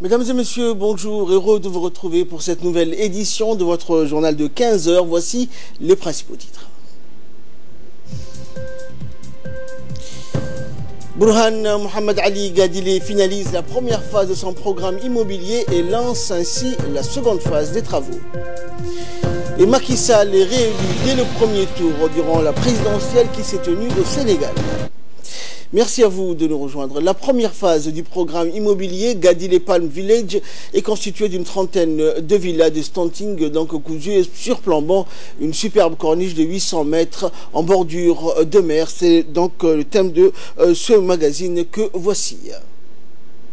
Mesdames et messieurs, bonjour, heureux de vous retrouver pour cette nouvelle édition de votre journal de 15 heures. Voici les principaux titres. Burhan Mohamed Ali Gadile finalise la première phase de son programme immobilier et lance ainsi la seconde phase des travaux. Et Macky Sall est réélu dès le premier tour durant la présidentielle qui s'est tenue au Sénégal. Merci à vous de nous rejoindre. La première phase du programme immobilier Gadile Palm Village est constituée d'une trentaine de villas de standing, donc cousues surplombant une superbe corniche de 800 mètres en bordure de mer. C'est donc le thème de ce magazine que voici.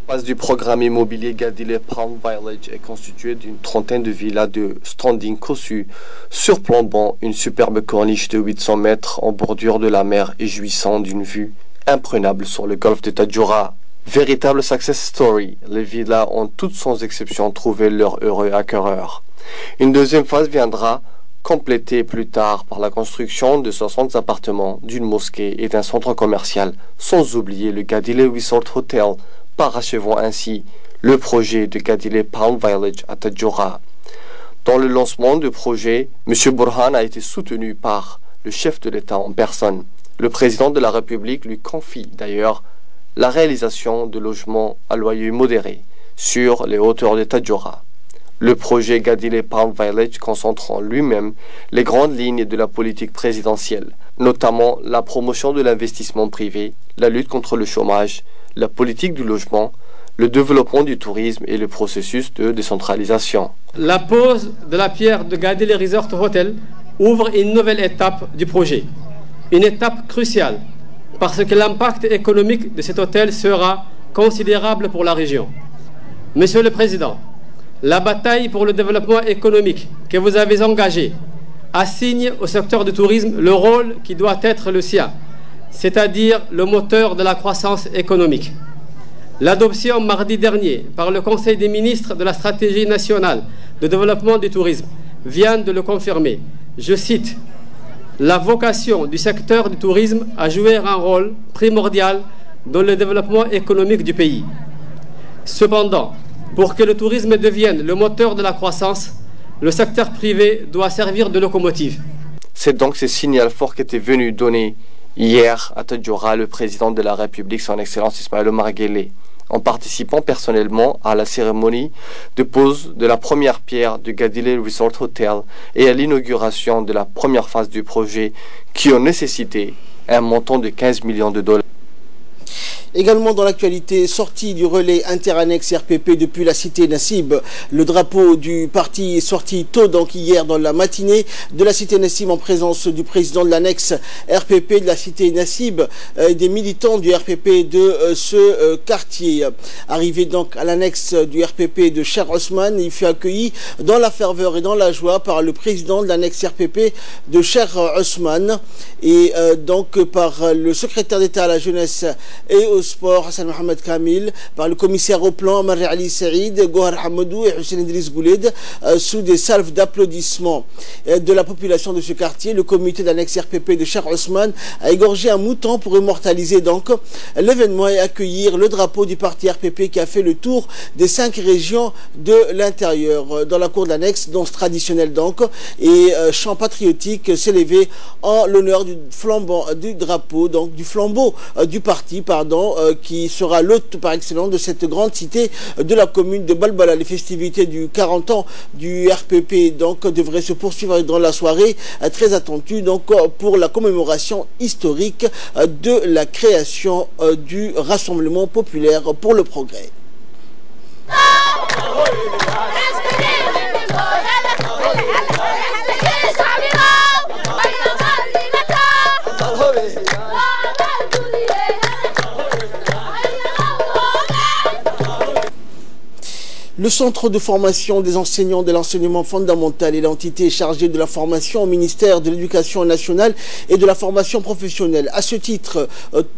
La phase du programme immobilier Gadile Palm Village est constituée d'une trentaine de villas de standing cousues surplombant une superbe corniche de 800 mètres en bordure de la mer et jouissant d'une vue imprenable sur le golfe de Tadjoura. Véritable success story, les villas ont toutes sans exception trouvé leur heureux acquéreur. Une deuxième phase viendra complétée plus tard par la construction de 60 appartements, d'une mosquée et d'un centre commercial, sans oublier le Gadile Resort Hotel, parachevant ainsi le projet de Gadile Palm Village à Tadjoura. Dans le lancement du projet, M. Burhan a été soutenu par le chef de l'État en personne. Le président de la République lui confie d'ailleurs la réalisation de logements à loyer modéré sur les hauteurs de Tadjoura. Le projet Gadile Palm Village concentre en lui-même les grandes lignes de la politique présidentielle, notamment la promotion de l'investissement privé, la lutte contre le chômage, la politique du logement, le développement du tourisme et le processus de décentralisation. La pose de la pierre de Gadile Resort Hotel ouvre une nouvelle étape du projet. Une étape cruciale, parce que l'impact économique de cet hôtel sera considérable pour la région. Monsieur le Président, la bataille pour le développement économique que vous avez engagée assigne au secteur du tourisme le rôle qui doit être le sien, c'est-à-dire le moteur de la croissance économique. L'adoption mardi dernier par le Conseil des ministres de la stratégie nationale de développement du tourisme vient de le confirmer. Je cite: la vocation du secteur du tourisme a joué un rôle primordial dans le développement économique du pays. Cependant, pour que le tourisme devienne le moteur de la croissance, le secteur privé doit servir de locomotive. C'est donc ce signal fort qu'était venu donner hier à Tadjoura le président de la République, son Excellence Ismaël Omar Guelleh, en participant personnellement à la cérémonie de pose de la première pierre du Gadile Resort Hotel et à l'inauguration de la première phase du projet qui ont nécessité un montant de 15 millions de dollars. Également dans l'actualité, sortie du relais interannexe RPP depuis la cité Nassib. Le drapeau du parti est sorti tôt, donc hier dans la matinée, de la cité Nassib en présence du président de l'annexe RPP de la cité Nassib et des militants du RPP de ce quartier. Arrivé donc à l'annexe du RPP de Cheikh Ousmane, il fut accueilli dans la ferveur et dans la joie par le président de l'annexe RPP de Cheikh Ousmane et donc par le secrétaire d'État à la jeunesse et au sport Hassan Mohamed Kamil, par le commissaire au plan Marri Ali Saïd, Gohar Hamadou et Hussein Idriss Gouled, sous des salves d'applaudissements de la population de ce quartier. Le comité d'annexe RPP de Cheikh Ousmane a égorgé un mouton pour immortaliser donc l'événement et accueillir le drapeau du parti RPP qui a fait le tour des 5 régions de l'intérieur. Dans la cour de l'annexe, danse traditionnelle donc, et chant patriotique s'élevait en l'honneur du flambeau du drapeau, donc du flambeau du parti, pardon, qui sera l'hôte par excellence de cette grande cité de la commune de Balbala. Les festivités du 40 ans du RPP donc devraient se poursuivre dans la soirée, très attendue donc pour la commémoration historique de la création du Rassemblement populaire pour le progrès. Le centre de formation des enseignants de l'enseignement fondamental est l'entité chargée de la formation au ministère de l'Éducation nationale et de la formation professionnelle. À ce titre,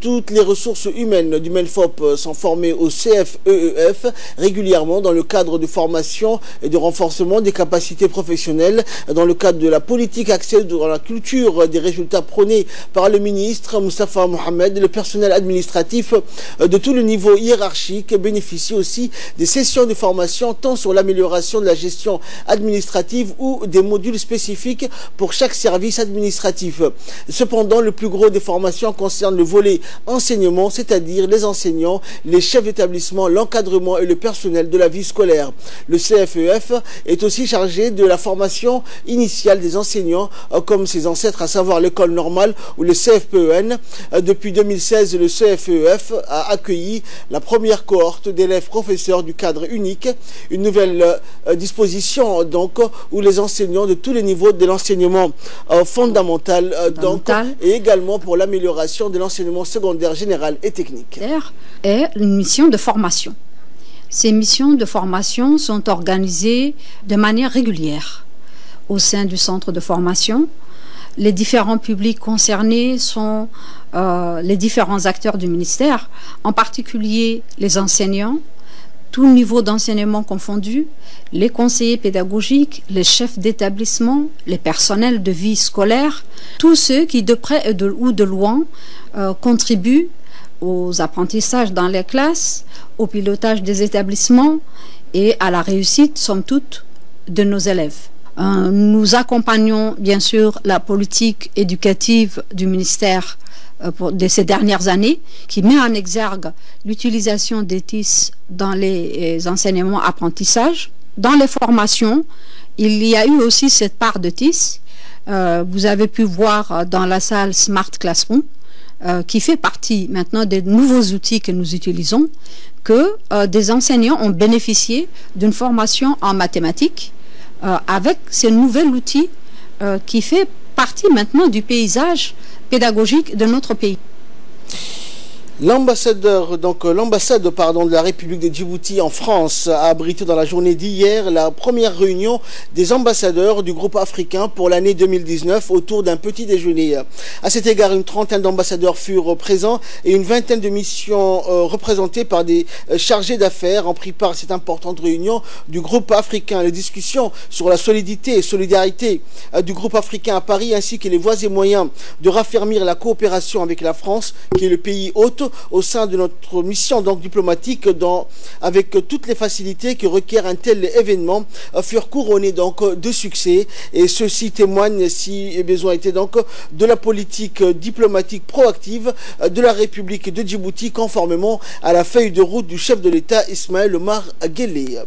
toutes les ressources humaines du MENFOP sont formées au CFEEF régulièrement dans le cadre de formation et de renforcement des capacités professionnelles, dans le cadre de la politique axée dans la culture des résultats prônés par le ministre Moustapha Mohamed. Le personnel administratif de tout le niveau hiérarchique bénéficie aussi des sessions de formation tant sur l'amélioration de la gestion administrative ou des modules spécifiques pour chaque service administratif. Cependant, le plus gros des formations concerne le volet enseignement, c'est-à-dire les enseignants, les chefs d'établissement, l'encadrement et le personnel de la vie scolaire. Le CFEF est aussi chargé de la formation initiale des enseignants, comme ses ancêtres, à savoir l'école normale ou le CFPEN. Depuis 2016, le CFEF a accueilli la première cohorte d'élèves professeurs du cadre unique, une nouvelle disposition donc où les enseignants de tous les niveaux de l'enseignement fondamental et également pour l'amélioration de l'enseignement secondaire général et technique. Et une mission de formation. Ces missions de formation sont organisées de manière régulière au sein du centre de formation. Les différents publics concernés sont les différents acteurs du ministère, en particulier les enseignants, tout niveau d'enseignement confondu, les conseillers pédagogiques, les chefs d'établissement, les personnels de vie scolaire, tous ceux qui de près ou de loin contribuent aux apprentissages dans les classes, au pilotage des établissements et à la réussite, somme toute, de nos élèves. Nous accompagnons bien sûr la politique éducative du ministère de ces dernières années, qui met en exergue l'utilisation des TIS dans les enseignements apprentissages. Dans les formations, il y a eu aussi cette part de TIS. Vous avez pu voir dans la salle Smart Classroom, qui fait partie maintenant des nouveaux outils que nous utilisons, que des enseignants ont bénéficié d'une formation en mathématiques avec ce nouvel outil qui fait partie maintenant du paysage pédagogique de notre pays. L'ambassade de la République de Djibouti en France a abrité dans la journée d'hier la première réunion des ambassadeurs du groupe africain pour l'année 2019 autour d'un petit déjeuner. À cet égard, une trentaine d'ambassadeurs furent présents et une vingtaine de missions représentées par des chargés d'affaires ont pris part à cette importante réunion du groupe africain. Les discussions sur la solidité et solidarité du groupe africain à Paris ainsi que les voies et moyens de raffermir la coopération avec la France, qui est le pays hôte, au sein de notre mission donc diplomatique, avec toutes les facilités que requiert un tel événement, furent couronnés donc de succès, et ceci témoigne, si besoin était, donc de la politique diplomatique proactive de la République de Djibouti, conformément à la feuille de route du chef de l'État Ismaël Omar Guelleh.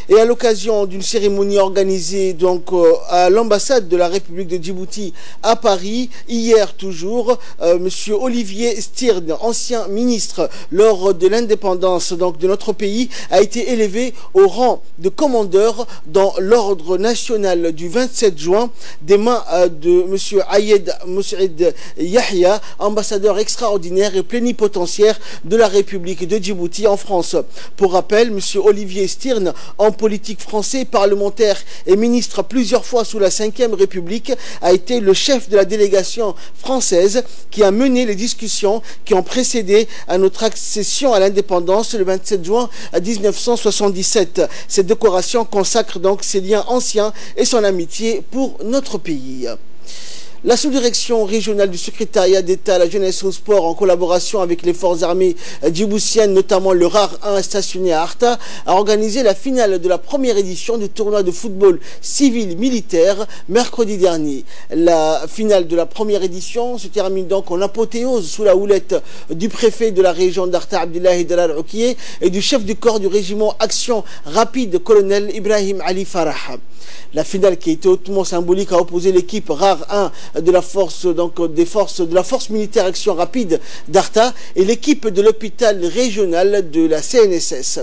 Et à l'occasion d'une cérémonie organisée donc à l'ambassade de la République de Djibouti à Paris, hier toujours, monsieur Olivier Stirn, ancien ministre lors de l'indépendance donc de notre pays, a été élevé au rang de commandeur dans l'ordre national du 27 juin des mains de monsieur Ayed Moussaïd Yahya, ambassadeur extraordinaire et plénipotentiaire de la République de Djibouti en France. Pour rappel, monsieur Olivier Stirn, en politique français, parlementaire et ministre plusieurs fois sous la Ve République, a été le chef de la délégation française qui a mené les discussions qui ont précédé à notre accession à l'indépendance le 27 juin 1977. Cette décoration consacre donc ses liens anciens et son amitié pour notre pays. La sous-direction régionale du secrétariat d'État à la jeunesse et au sport, en collaboration avec les forces armées djiboutiennes, notamment le RAR 1 stationné à Arta, a organisé la finale de la première édition du tournoi de football civil-militaire mercredi dernier. La finale de la première édition se termine donc en apothéose sous la houlette du préfet de la région d'Arta, Abdullahi Dalal Oukié, et du chef du corps du régiment Action Rapide, colonel Ibrahim Ali Farah. La finale, qui a été hautement symbolique, a opposé l'équipe RAR 1 de la force, de la force militaire Action Rapide d'Arta et l'équipe de l'hôpital régional de la CNSS.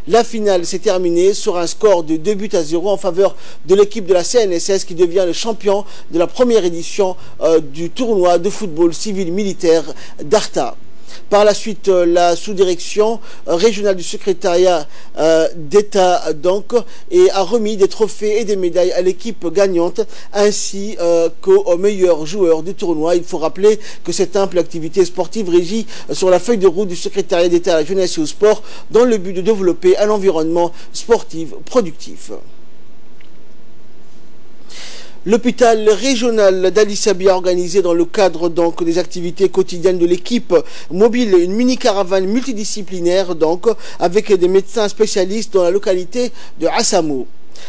La finale s'est terminée sur un score de 2-0 en faveur de l'équipe de la CNSS, qui devient le champion de la première édition du tournoi de football civil militaire d'Arta. Par la suite, la sous-direction régionale du secrétariat d'État donc a remis des trophées et des médailles à l'équipe gagnante ainsi qu'aux meilleurs joueurs du tournoi. Il faut rappeler que cette ample activité sportive régit sur la feuille de route du secrétariat d'État à la jeunesse et au sport dans le but de développer un environnement sportif productif. L'hôpital régional d'Ali Sabi a organisé dans le cadre donc des activités quotidiennes de l'équipe mobile une mini-caravane multidisciplinaire donc avec des médecins spécialistes dans la localité de Assamo.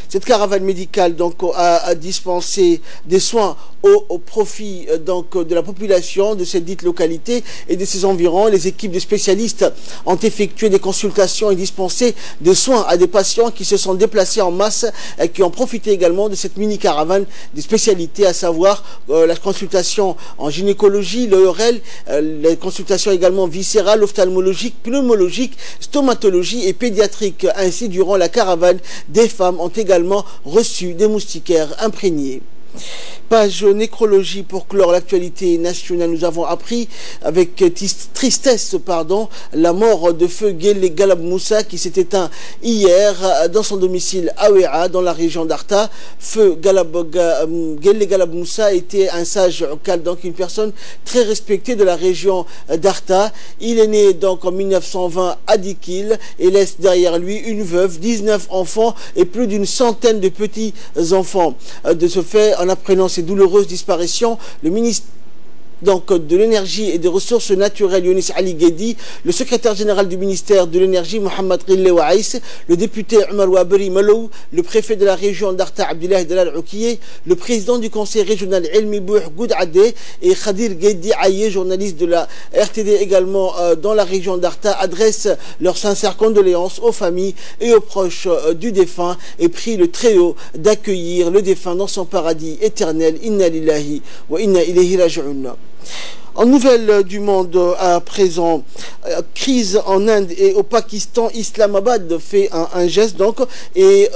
Cette caravane médicale donc a dispensé des soins au profit donc de la population de cette dite localité et de ses environs. Les équipes de spécialistes ont effectué des consultations et dispensé des soins à des patients qui se sont déplacés en masse et qui ont profité également de cette mini-caravane des spécialités, à savoir la consultation en gynécologie, l'ORL, les consultations également viscérales, ophtalmologiques, pneumologiques, stomatologie et pédiatriques. Ainsi, durant la caravane, des femmes ont également reçu des moustiquaires imprégnés. Page nécrologie pour clore l'actualité nationale. Nous avons appris avec tristesse la mort de feu Guelleh Galab Moussa qui s'est éteint hier dans son domicile à Ouéa dans la région d'Arta. Feu Guelleh Galab Moussa était un sage local, donc une personne très respectée de la région d'Arta. Il est né donc en 1920 à Dikil et laisse derrière lui une veuve, 19 enfants et plus d'une centaine de petits enfants. De ce fait, en apprenant ces douloureuses disparitions, le ministre de l'énergie et des ressources naturelles Younis Ali Guedi, le secrétaire général du ministère de l'énergie Mohamed Ghille Waïs, le député Omar Waberi Malou, le préfet de la région d'Arta Abdullah Dalal Oukiye, le président du conseil régional Elmi Bouh Goudadé et Khadir Guedi Aye, journaliste de la RTD également dans la région d'Arta, adressent leurs sincères condoléances aux familles et aux proches du défunt et prient le Très-Haut d'accueillir le défunt dans son paradis éternel. Inna lillahi wa inna ilayhi raji'un. En nouvelles du monde à présent, crise en Inde et au Pakistan, Islamabad fait un geste donc et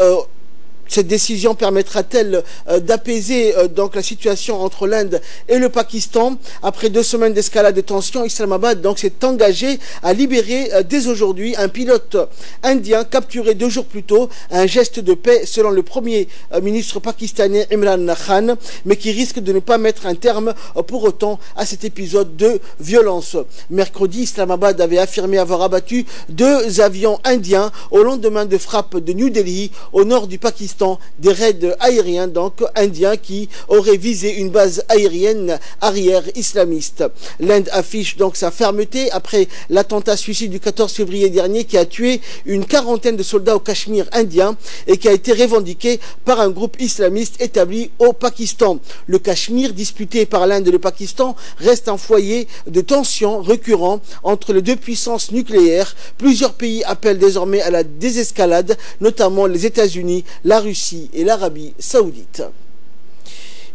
cette décision permettra-t-elle d'apaiser donc la situation entre l'Inde et le Pakistan? Après 2 semaines d'escalade de tensions, Islamabad donc s'est engagé à libérer dès aujourd'hui un pilote indien capturé 2 jours plus tôt, un geste de paix selon le premier ministre pakistanais Imran Khan, mais qui risque de ne pas mettre un terme pour autant à cet épisode de violence. Mercredi, Islamabad avait affirmé avoir abattu 2 avions indiens au lendemain de frappes de New Delhi au nord du Pakistan, des raids aériens donc indiens qui auraient visé une base aérienne arrière islamiste. L'Inde affiche donc sa fermeté après l'attentat suicide du 14 février dernier qui a tué une 40aine de soldats au Cachemire indien et qui a été revendiqué par un groupe islamiste établi au Pakistan. Le Cachemire, disputé par l'Inde et le Pakistan, reste un foyer de tensions récurrents entre les 2 puissances nucléaires. Plusieurs pays appellent désormais à la désescalade, notamment les États-Unis, la Russie et l'Arabie Saoudite.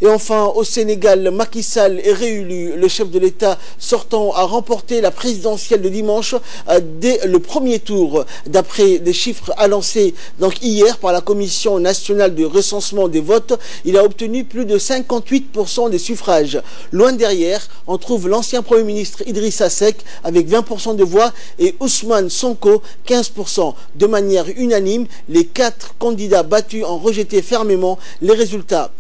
Et enfin, au Sénégal, Macky Sall est réélu. Le chef de l'État sortant a remporté la présidentielle de dimanche dès le premier tour. D'après des chiffres annoncés donc hier par la Commission nationale de recensement des votes, il a obtenu plus de 58% des suffrages. Loin derrière, on trouve l'ancien Premier ministre Idrissa Seck avec 20% de voix et Ousmane Sonko 15%. De manière unanime, les 4 candidats battus ont rejeté fermement les résultats.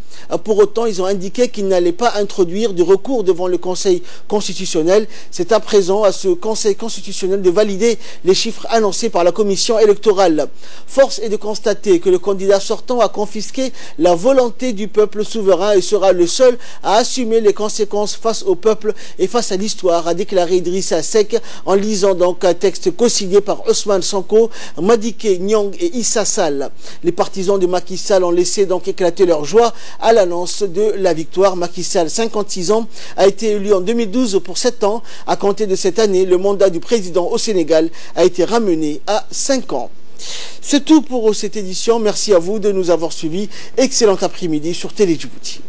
Pour autant, ils ont indiqué qu'ils n'allaient pas introduire de recours devant le Conseil constitutionnel. C'est à présent à ce Conseil constitutionnel de valider les chiffres annoncés par la Commission électorale. Force est de constater que le candidat sortant a confisqué la volonté du peuple souverain et sera le seul à assumer les conséquences face au peuple et face à l'histoire, a déclaré Idrissa Seck en lisant donc un texte co-signé par Ousmane Sonko, Madické Niang et Issa Sall. Les partisans de Macky Sall ont laissé donc éclater leur joie à l'annonce de la victoire. Macky Sall, 56 ans, a été élu en 2012 pour 7 ans. À compter de cette année, le mandat du président au Sénégal a été ramené à 5 ans. C'est tout pour cette édition. Merci à vous de nous avoir suivis. Excellent après-midi sur Télé Djibouti.